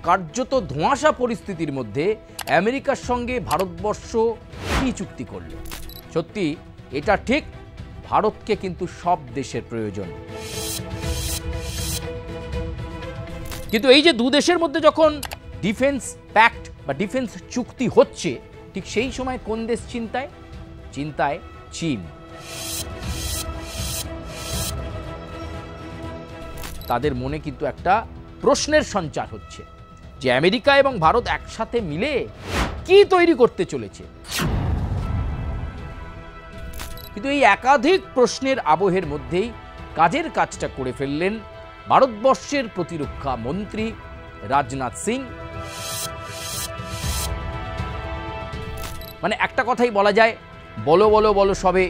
কার্যত ধোঁয়াশা পরিস্থিতির মধ্যে আমেরিকার সঙ্গে ভারতবর্ষ কী চুক্তি করল? সত্যি এটা ঠিক, ভারতকে কিন্তু সব দেশের প্রয়োজন। কিন্তু এই যে দু দেশের মধ্যে যখন ডিফেন্স প্যাক্ট বা ডিফেন্স চুক্তি হচ্ছে, ঠিক সেই সময় কোন দেশ চিন্তায় চীন। তাদের মনে কিন্তু একটা প্রশ্নের সঞ্চার হচ্ছে যে আমেরিকা এবং ভারত একসাথে মিলে কি তৈরি করতে চলেছে। কিন্তু এই একাধিক প্রশ্নের আবহের মধ্যেই কাজের কাজটা করে ফেললেন ভারতবর্ষের প্রতিরক্ষা মন্ত্রী রাজনাথ সিং। মানে একটা কথাই বলা যায়, বলো বলো বলো সবে,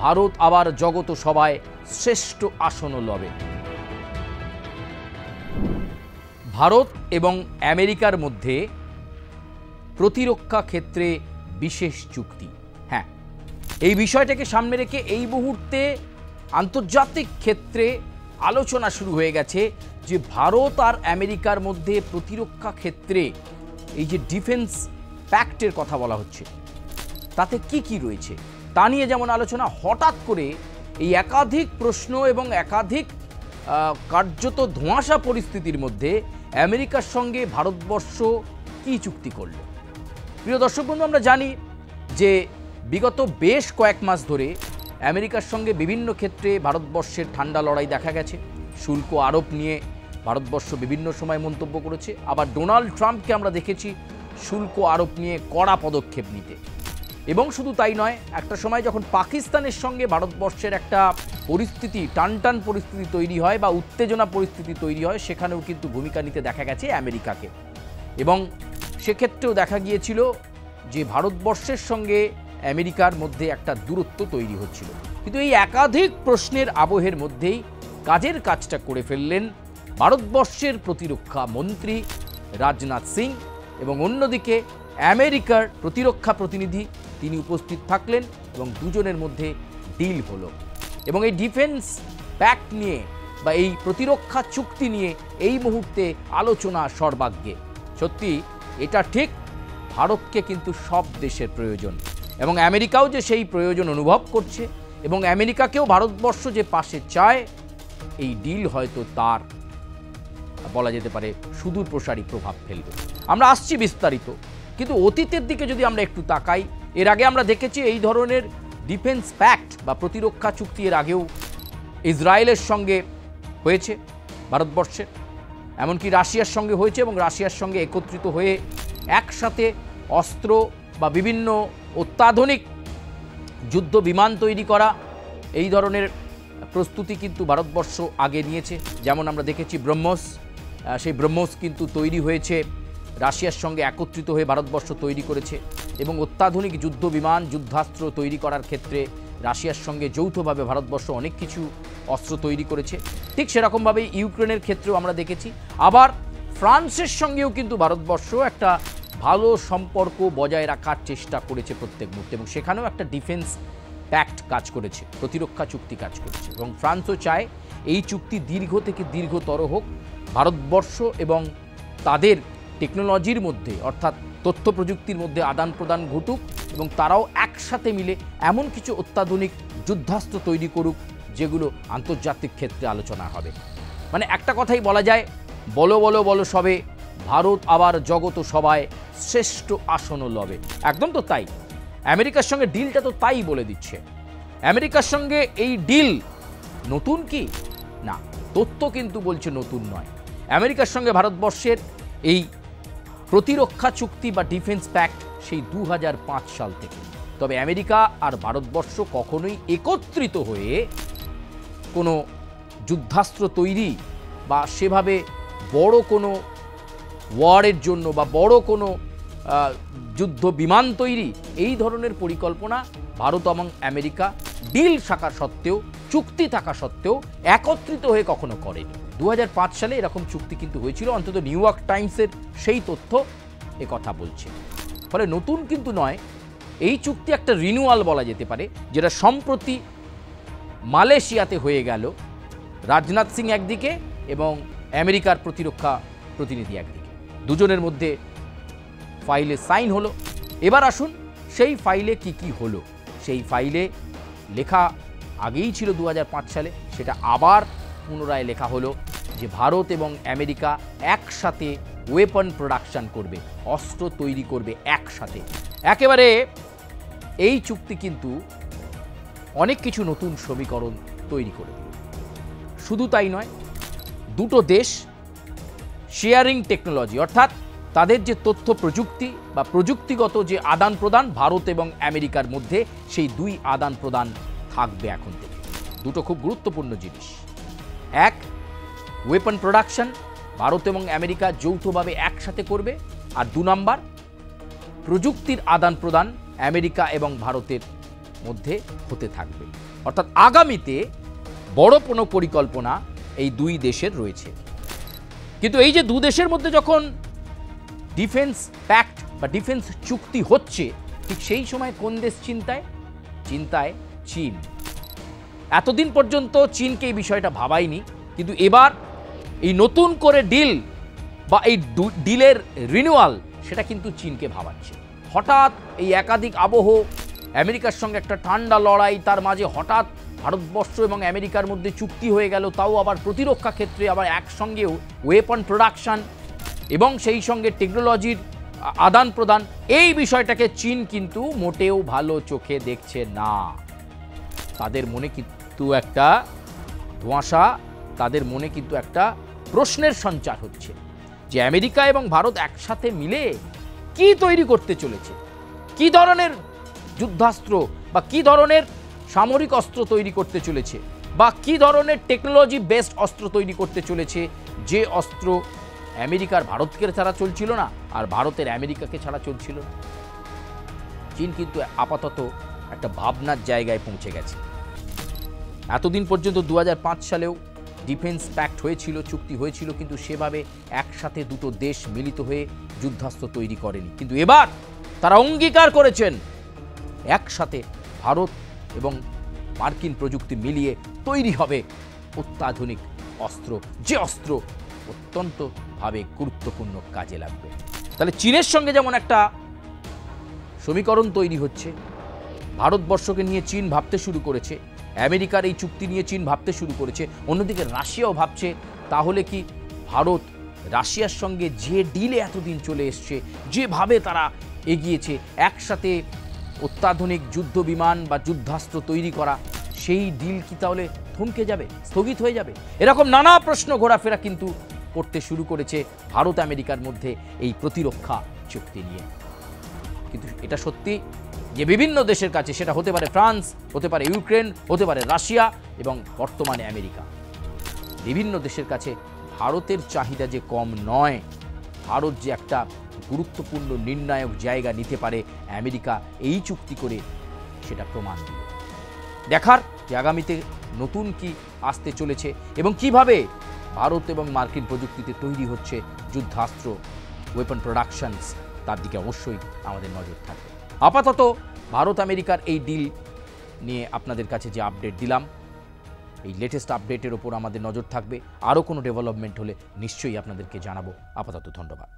ভারত আবার জগত সভায় শ্রেষ্ঠ আসন লবে। ভারত এবং আমেরিকার মধ্যে প্রতিরক্ষা ক্ষেত্রে বিশেষ চুক্তি। হ্যাঁ, এই বিষয়টাকে সামনে রেখে এই মুহূর্তে আন্তর্জাতিক ক্ষেত্রে আলোচনা শুরু হয়ে গেছে যে ভারত আর আমেরিকার মধ্যে প্রতিরক্ষা ক্ষেত্রে এই যে ডিফেন্স প্যাক্টের কথা বলা হচ্ছে, তাতে কি কি রয়েছে তা নিয়ে যেমন আলোচনা, হঠাৎ করে এই একাধিক প্রশ্ন এবং একাধিক কার্যত ধোঁয়াশা পরিস্থিতির মধ্যে আমেরিকার সঙ্গে ভারতবর্ষ কি চুক্তি করল। প্রিয় দর্শক বন্ধু, আমরা জানি যে বিগত বেশ কয়েক মাস ধরে আমেরিকার সঙ্গে বিভিন্ন ক্ষেত্রে ভারতবর্ষের ঠান্ডা লড়াই দেখা গেছে। শুল্ক আরোপ নিয়ে ভারতবর্ষ বিভিন্ন সময় মন্তব্য করেছে, আবার ডোনাল্ড ট্রাম্পকে আমরা দেখেছি শুল্ক আরোপ নিয়ে কড়া পদক্ষেপ নিতে। এবং শুধু তাই নয়, একটা সময় যখন পাকিস্তানের সঙ্গে ভারতবর্ষের একটা পরিস্থিতি, টানটান পরিস্থিতি তৈরি হয় বা উত্তেজনা পরিস্থিতি তৈরি হয়, সেখানেও কিন্তু ভূমিকা নিতে দেখা গেছে আমেরিকাকে। এবং সেক্ষেত্রেও দেখা গিয়েছিল যে ভারতবর্ষের সঙ্গে আমেরিকার মধ্যে একটা দূরত্ব তৈরি হচ্ছিল। কিন্তু এই একাধিক প্রশ্নের আবহের মধ্যেই কাজের কাজটা করে ফেললেন ভারতবর্ষের প্রতিরক্ষা মন্ত্রী রাজনাথ সিং। এবং অন্যদিকে আমেরিকার প্রতিরক্ষা প্রতিনিধি তিনি উপস্থিত থাকলেন এবং দুজনের মধ্যে ডিল হলো। এবং এই ডিফেন্স প্যাক্ট নিয়ে বা এই প্রতিরক্ষা চুক্তি নিয়ে এই মুহূর্তে আলোচনা সর্বাগ্রে। সত্যি এটা ঠিক, ভারতকে কিন্তু সব দেশের প্রয়োজন এবং আমেরিকাও যে সেই প্রয়োজন অনুভব করছে এবং আমেরিকাকেও ভারতবর্ষ যে পাশে চায়, এই ডিল হয়তো তার বলা যেতে পারে সুদূর প্রসারী প্রভাব ফেলবে। আমরা আসছি বিস্তারিত, কিন্তু অতীতের দিকে যদি আমরা একটু তাকাই, এর আগে আমরা দেখেছি এই ধরনের ডিফেন্স প্যাক্ট বা প্রতিরক্ষা চুক্তি এর আগেও ইসরায়েলের সঙ্গে হয়েছে ভারতবর্ষের, এমনকি রাশিয়ার সঙ্গে হয়েছে এবং রাশিয়ার সঙ্গে একত্রিত হয়ে একসাথে অস্ত্র বা বিভিন্ন অত্যাধুনিক যুদ্ধ বিমান তৈরি করা, এই ধরনের প্রস্তুতি কিন্তু ভারতবর্ষ আগে নিয়েছে। যেমন আমরা দেখেছি ব্রহ্মোস, সেই ব্রহ্মোস কিন্তু তৈরি হয়েছে রাশিয়ার সঙ্গে একত্রিত হয়ে ভারতবর্ষ তৈরি করেছে এবং অত্যাধুনিক যুদ্ধ বিমান, যুদ্ধাস্ত্র তৈরি করার ক্ষেত্রে রাশিয়ার সঙ্গে যৌথভাবে ভারতবর্ষ অনেক কিছু অস্ত্র তৈরি করেছে। ঠিক সেরকমভাবেই ইউক্রেনের ক্ষেত্রেও আমরা দেখেছি। আবার ফ্রান্সের সঙ্গেও কিন্তু ভারতবর্ষ একটা ভালো সম্পর্ক বজায় রাখার চেষ্টা করেছে প্রত্যেক মুহূর্তে এবং সেখানেও একটা ডিফেন্স প্যাক্ট কাজ করেছে, প্রতিরক্ষা চুক্তি কাজ করেছে। এবং ফ্রান্সও চায় এই চুক্তি দীর্ঘ থেকে দীর্ঘতর হোক, ভারতবর্ষ এবং তাদের টেকনোলজির মধ্যে অর্থাৎ তথ্য প্রযুক্তির মধ্যে আদান প্রদান ঘটুক এবং তারাও একসাথে মিলে এমন কিছু অত্যাধুনিক যুদ্ধাস্ত্র তৈরি করুক যেগুলো আন্তর্জাতিক ক্ষেত্রে আলোচনা হবে। মানে একটা কথাই বলা যায়, বলো বলো বলো সবে, ভারত আবার জগত সভায় শ্রেষ্ঠ আসন লবে। একদম তো তাই, আমেরিকার সঙ্গে ডিলটা তো তাই বলে দিচ্ছে। আমেরিকার সঙ্গে এই ডিল নতুন কি না, তথ্য কিন্তু বলছে নতুন নয়। আমেরিকার সঙ্গে ভারতবর্ষের এই প্রতিরক্ষা চুক্তি বা ডিফেন্স প্যাক্ট সেই 2005 সাল থেকে। তবে আমেরিকা আর ভারতবর্ষ কখনোই একত্রিত হয়ে কোনো যুদ্ধাস্ত্র তৈরি বা সেভাবে বড় কোনো ওয়ারের জন্য বা বড় কোনো যুদ্ধ বিমান তৈরি, এই ধরনের পরিকল্পনা ভারত এবং আমেরিকা ডিল থাকা সত্ত্বেও, চুক্তি থাকা সত্ত্বেও একত্রিত হয়ে কখনো করেনি। 2005 সালে এরকম চুক্তি কিন্তু হয়েছিল, অন্তত নিউ ইয়র্ক টাইমসের সেই তথ্য কথা বলছে। ফলে নতুন কিন্তু নয়, এই চুক্তি একটা রিনিউয়াল বলা যেতে পারে, যেটা সম্প্রতি মালয়েশিয়াতে হয়ে গেল। রাজনাথ সিং একদিকে এবং আমেরিকার প্রতিরক্ষা প্রতিনিধি একদিকে। দুজনের মধ্যে ফাইলে সাইন হলো। এবার আসুন সেই ফাইলে কি কি হলো। সেই ফাইলে লেখা আগেই ছিল 2005 সালে, সেটা আবার পুনরায় লেখা হলো যে ভারত এবং আমেরিকা একসাথে ওয়েপন প্রোডাকশন করবে, অস্ত্র তৈরি করবে একসাথে। একেবারে এই চুক্তি কিন্তু অনেক কিছু নতুন সমীকরণ তৈরি করে দিল। শুধু তাই নয়, দুটো দেশ শেয়ারিং টেকনোলজি, অর্থাৎ তাদের যে তথ্য প্রযুক্তি বা প্রযুক্তিগত যে আদান প্রদান ভারত এবং আমেরিকার মধ্যে, সেই দুই আদান প্রদান থাকবে এখন থেকে। দুটো খুব গুরুত্বপূর্ণ জিনিস। এক, ওয়েপন প্রোডাকশন ভারত এবং আমেরিকা যৌথভাবে একসাথে করবে। আর 2 নম্বর, প্রযুক্তির আদান প্রদান আমেরিকা এবং ভারতের মধ্যে হতে থাকবে। অর্থাৎ আগামীতে বড় কোনো পরিকল্পনা এই দুই দেশের রয়েছে। কিন্তু এই যে দু দেশের মধ্যে যখন ডিফেন্স প্যাক্ট বা ডিফেন্স চুক্তি হচ্ছে, ঠিক সেই সময় কোন দেশ চিন্তায়? চিন্তায় চীন। এতদিন পর্যন্ত চীনকে এই বিষয়টা ভাবায়নি, কিন্তু এবার এই নতুন করে ডিল বা এই ডিলের রিনিউয়াল, সেটা কিন্তু চীনকে ভাবাচ্ছে। হঠাৎ এই একাধিক আবহ, আমেরিকার সঙ্গে একটা ঠান্ডা লড়াই, তার মাঝে হঠাৎ ভারতবর্ষ এবং আমেরিকার মধ্যে চুক্তি হয়ে গেল, তাও আবার প্রতিরক্ষা ক্ষেত্রে, আবার একসঙ্গেও ওয়েপন প্রোডাকশন এবং সেই সঙ্গে টেকনোলজির আদান প্রদান। এই বিষয়টাকে চীন কিন্তু মোটেও ভালো চোখে দেখছে না। তাদের মনে কিন্তু একটা ধোঁয়াশা, তাদের মনে কিন্তু একটা প্রশ্নের সঞ্চার হচ্ছে যে আমেরিকা এবং ভারত একসাথে মিলে কি তৈরি করতে চলেছে, কি ধরনের যুদ্ধাস্ত্র বা কি ধরনের সামরিক অস্ত্র তৈরি করতে চলেছে, বা কি ধরনের টেকনোলজি বেসড অস্ত্র তৈরি করতে চলেছে, যে অস্ত্র আমেরিকার ভারতকে ছাড়া চলছিল না আর ভারতের আমেরিকাকে ছাড়া চলছিল না। চীন কিন্তু আপাতত একটা ভাবনার জায়গায় পৌঁছে গেছে। এতদিন পর্যন্ত 2005 সালেও ডিফেন্স প্যাক্ট হয়েছিল, চুক্তি হয়েছিল, কিন্তু সেভাবে একসাথে দুটো দেশ মিলিত হয়ে যুদ্ধাস্ত্র তৈরি করেনি। কিন্তু এবার তারা অঙ্গীকার করেছেন একসাথে ভারত এবং মার্কিন প্রযুক্তি মিলিয়ে তৈরি হবে অত্যাধুনিক অস্ত্র, যে অস্ত্র অত্যন্তভাবে গুরুত্বপূর্ণ কাজে লাগবে। তাহলে চীনের সঙ্গে যেমন একটা সমীকরণ তৈরি হচ্ছে, ভারতবর্ষকে নিয়ে চীন ভাবতে শুরু করেছে, আমেরিকার এই চুক্তি নিয়ে চীন ভাবতে শুরু করেছে, অন্যদিকে রাশিয়াও ভাবছে তাহলে কি ভারত রাশিয়ার সঙ্গে যে ডিলে এতদিন চলে এসছে, যেভাবে তারা এগিয়েছে একসাথে অত্যাধুনিক যুদ্ধ বিমান বা যুদ্ধাস্ত্র তৈরি করা, সেই ডিল কি তাহলে থমকে যাবে, স্থগিত হয়ে যাবে? এরকম নানা প্রশ্ন ঘোরাফেরা কিন্তু করতে শুরু করেছে ভারত আমেরিকার মধ্যে এই প্রতিরক্ষা চুক্তি নিয়ে। কিন্তু এটা সত্যি যে বিভিন্ন দেশের কাছে, সেটা হতে পারে ফ্রান্স, হতে পারে ইউক্রেন, হতে পারে রাশিয়া এবং বর্তমানে আমেরিকা, বিভিন্ন দেশের কাছে ভারতের চাহিদা যে কম নয়, ভারত যে একটা গুরুত্বপূর্ণ নির্ণায়ক জায়গা নিতে পারে আমেরিকা এই চুক্তি করে, সেটা প্রমাণ দিল। দেখার যে আগামীতে নতুন কি আসতে চলেছে এবং কিভাবে ভারত এবং মার্কিন প্রযুক্তিতে তৈরি হচ্ছে যুদ্ধাস্ত্র, ওয়েপন প্রোডাকশনস, তার দিকে অবশ্যই আমাদের নজর থাকবে। আপাতত ভারত আমেরিকার এই ডিল নিয়ে আপনাদের কাছে যে আপডেট দিলাম, এই লেটেস্ট আপডেটের ওপর আমাদের নজর থাকবে। আরও কোনো ডেভেলপমেন্ট হলে নিশ্চয়ই আপনাদেরকে জানাবো। আপাতত ধন্যবাদ।